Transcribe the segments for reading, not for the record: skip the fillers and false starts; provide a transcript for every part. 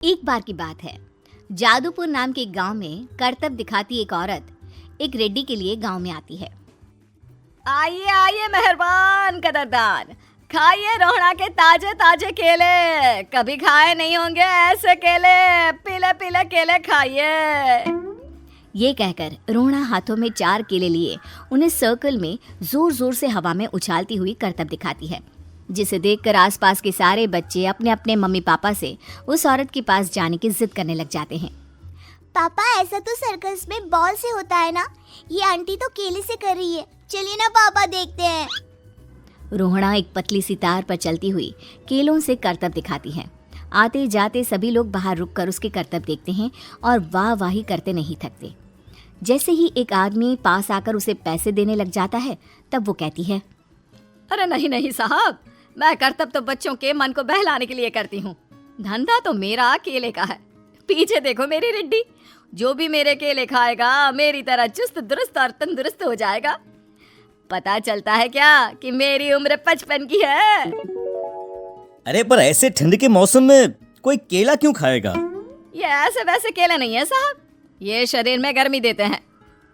एक बार की बात है, जादूपुर नाम के एक गांव में करतब दिखाती एक औरत एक रेड्डी के लिए गांव में आती है। आइए आइए मेहरबान कदरदान, खाइए रोहड़ा के ताजे ताजे केले, कभी खाए नहीं होंगे ऐसे केले, पीले पीले केले खाइए। ये कहकर रोहड़ा हाथों में 4 केले लिए उन्हें सर्कल में जोर जोर से हवा में उछालती हुई करतब दिखाती है, जिसे देखकर आसपास के सारे बच्चे अपने अपने मम्मी पापा से उस औरत के पास जाने की जिद करने लग जाते हैं। पापा, ऐसा तो सर्कस में बॉल से होता है ना, ये आंटी तो केले से कर रही है, चलिए ना पापा देखते हैं। रोहड़ा एक पतली सी तार पर चलती हुई केलों से करतब दिखाती है। आते जाते सभी लोग बाहर रुककर उसके करतब देखते हैं और वाह वाही करते नहीं थकते। जैसे ही एक आदमी पास आकर उसे पैसे देने लग जाता है, तब वो कहती है, अरे नहीं नहीं साहब, मैं करतब तो बच्चों के मन को बहलाने के लिए करती हूँ, धंधा तो मेरा केले का है। पीछे देखो मेरी रिड्डी, जो भी मेरे केले खाएगा मेरी तरह चुस्त दुरुस्त और तंदुरुस्त हो जाएगा। पता चलता है क्या कि मेरी उम्र 55 की है। अरे पर ऐसे ठंड के मौसम में कोई केला क्यों खाएगा? ये ऐसे वैसे केले नहीं है साहब, ये शरीर में गर्मी देते हैं,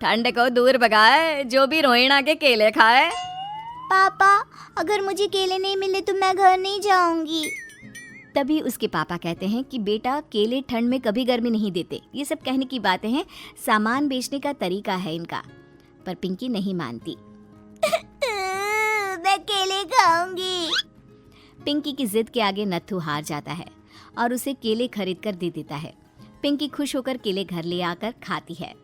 ठंड को दूर भगाए जो भी रोहिणा के केले खाए। पापा, अगर मुझे केले नहीं मिले तो मैं घर नहीं जाऊंगी। तभी उसके पापा कहते हैं कि बेटा, केले ठंड में कभी गर्मी नहीं देते, ये सब कहने की बातें हैं, सामान बेचने का तरीका है इनका। पर पिंकी नहीं मानती। मैं केले खाऊंगी। पिंकी की जिद के आगे नत्थू हार जाता है और उसे केले खरीद कर दे देता है। पिंकी खुश होकर केले घर ले आकर खाती है।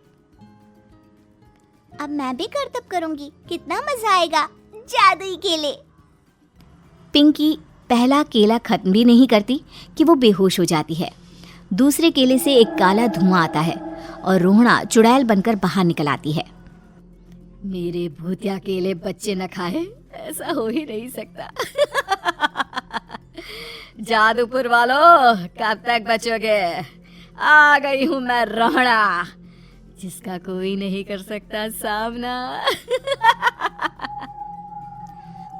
अब मैं भी करतब करूंगी, कितना मजा आएगा, जादुई केले। पिंकी पहला केला खत्म भी नहीं करती कि वो बेहोश हो जाती है। दूसरे केले से एक काला धुआं आता है और रोहड़ा चुड़ैल बनकर बाहर निकल आती है। मेरे भूतिया केले बच्चे न खाए, ऐसा हो ही नहीं सकता। जादूपुर वालों, कब तक बचोगे? आ गई हूँ मैं रोहड़ा, जिसका कोई नहीं कर सकता सामना।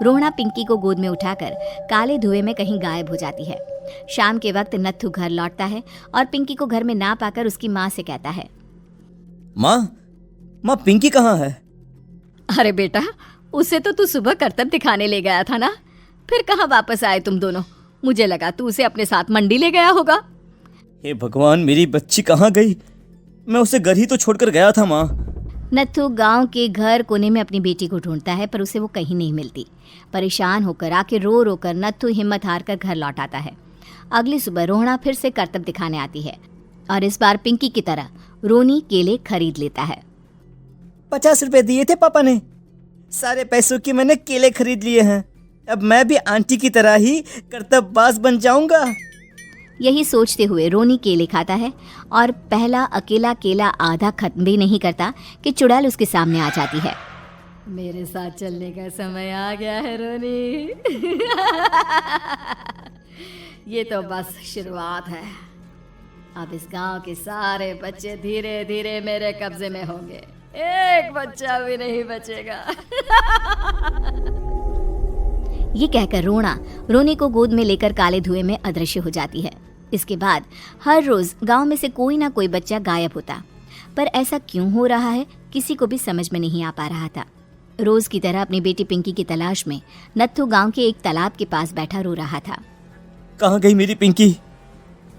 रोहड़ा पिंकी को गोद में उठाकर काले धुएं में कहीं गायब हो जाती है। शाम के वक्त नत्थू घर लौटता है और पिंकी को घर में ना पाकर उसकी माँ से कहता है, माँ पिंकी कहाँ है? अरे बेटा, उसे तो तू सुबह करतब दिखाने ले गया था ना, फिर कहाँ वापस आए तुम दोनों? मुझे लगा तू उसे अपने साथ मंडी ले गया होगा। हे भगवान, मेरी बच्ची कहाँ गई? मैं उसे घर ही तो छोड़कर गया था माँ। नत्थू गांव के घर कोने में अपनी बेटी को ढूंढता है, पर उसे वो कहीं नहीं मिलती। परेशान होकर आखिर रो रो कर नत्थू हिम्मत हार कर घर लौट आता है। अगली सुबह रोहड़ा फिर से करतब दिखाने आती है और इस बार पिंकी की तरह रोनी केले खरीद लेता है। 50 रुपए दिए थे पापा ने, सारे पैसों के मैंने केले खरीद लिए हैं। अब मैं भी आंटी की तरह ही करतबबाज बन जाऊंगा। यही सोचते हुए रोनी केले खाता है और पहला अकेला केला आधा खत्म भी नहीं करता कि चुड़ैल उसके सामने आ जाती है। मेरे साथ चलने का समय आ गया है रोनी। ये तो बस शुरुआत है, अब इस गांव के सारे बच्चे धीरे धीरे मेरे कब्जे में होंगे, एक बच्चा भी नहीं बचेगा। ये कहकर रोना रोनी को गोद में लेकर काले धुएं में अदृश्य हो जाती है। इसके बाद हर रोज गांव में से कोई ना कोई बच्चा गायब होता, पर ऐसा क्यों हो रहा है किसी को भी समझ में नहीं आ पा रहा था। रोज की तरह अपनी बेटी पिंकी की तलाश में नत्थू गांव के एक तालाब के पास बैठा रो रहा था। कहाँ गई मेरी पिंकी?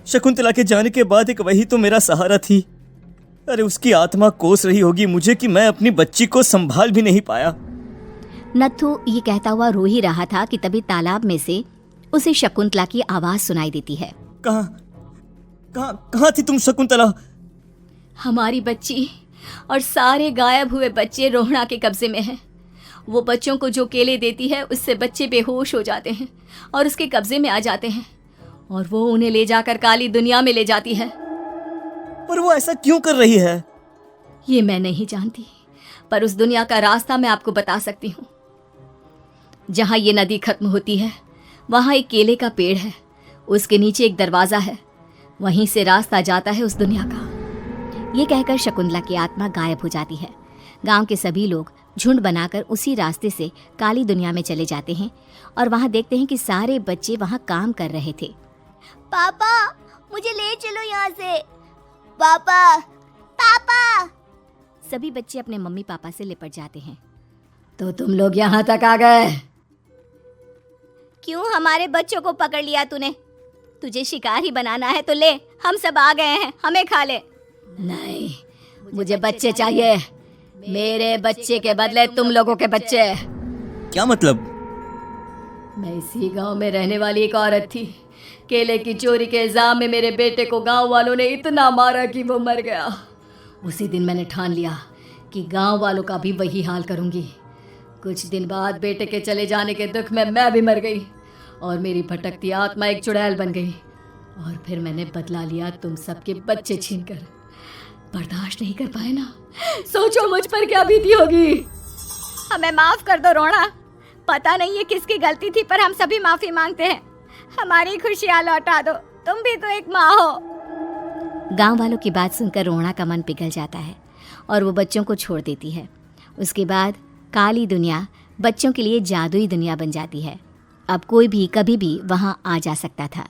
शकुंतला के जाने के बाद एक वही तो मेरा सहारा थी। अरे उसकी आत्मा कोस रही होगी मुझे कि मैं अपनी बच्ची को संभाल भी नहीं पाया। नत्थू ये कहता हुआ रो ही रहा था कि तभी तालाब में से उसे शकुंतला की आवाज सुनाई देती है। कहाँ थी तुम शकुंतला? हमारी बच्ची और सारे गायब हुए बच्चे रोहड़ा के कब्जे में हैं। वो बच्चों को जो केले देती है उससे बच्चे बेहोश हो जाते हैं और उसके कब्जे में आ जाते हैं और वो उन्हें ले जाकर काली दुनिया में ले जाती है। पर वो ऐसा क्यों कर रही है? ये मैं नहीं जानती, पर उस दुनिया का रास्ता मैं आपको बता सकती हूँ। जहाँ ये नदी खत्म होती है वहाँ एक केले का पेड़ है, उसके नीचे एक दरवाजा है, वहीं से रास्ता जाता है उस दुनिया का। ये कहकर शकुंतला की आत्मा गायब हो जाती है। गांव के सभी लोग झुंड बनाकर उसी रास्ते से काली दुनिया में चले जाते हैं और वहाँ देखते हैं कि सारे बच्चे वहाँ काम कर रहे थे। पापा, मुझे ले चलो यहाँ से। पापा, पापा। सभी बच्चे अपने मम्मी पापा से लिपट जाते हैं। तो तुम लोग यहाँ तक आ गए? क्यों हमारे बच्चों को पकड़ लिया तूने? तुझे शिकार ही बनाना है तो ले, हम सब आ गए हैं, हमें खा ले। नहीं, मुझे बच्चे चाहिए, मेरे बच्चे के बदले तुम लोगों के बच्चे। क्या मतलब? मैं इसी गांव में रहने वाली एक औरत थी। केले की चोरी के इल्जाम में मेरे बेटे को गांव वालों ने इतना मारा कि वो मर गया। उसी दिन मैंने ठान लिया कि गांव वालों का भी वही हाल करूंगी। कुछ दिन बाद बेटे के चले जाने के दुख में मैं भी मर गई और मेरी भटकती आत्मा एक चुड़ैल बन गई। और फिर मैंने बदला लिया तुम सबके बच्चे छीनकर। बर्दाश्त नहीं कर पाए ना? सोचो मुझ पर क्या बीती होगी। हमें माफ कर दो रोना। पता नहीं ये किसकी गलती थी, पर हम सभी माफी मांगते हैं। हमारी खुशियाँ लौटा दो, तुम भी तो एक माँ हो। गांव वालों की बात सुनकर रोहना का मन पिघल जाता है और वो बच्चों को छोड़ देती है। उसके बाद काली दुनिया बच्चों के लिए जादुई दुनिया बन जाती है। अब कोई भी कभी भी वहां आ जा सकता था।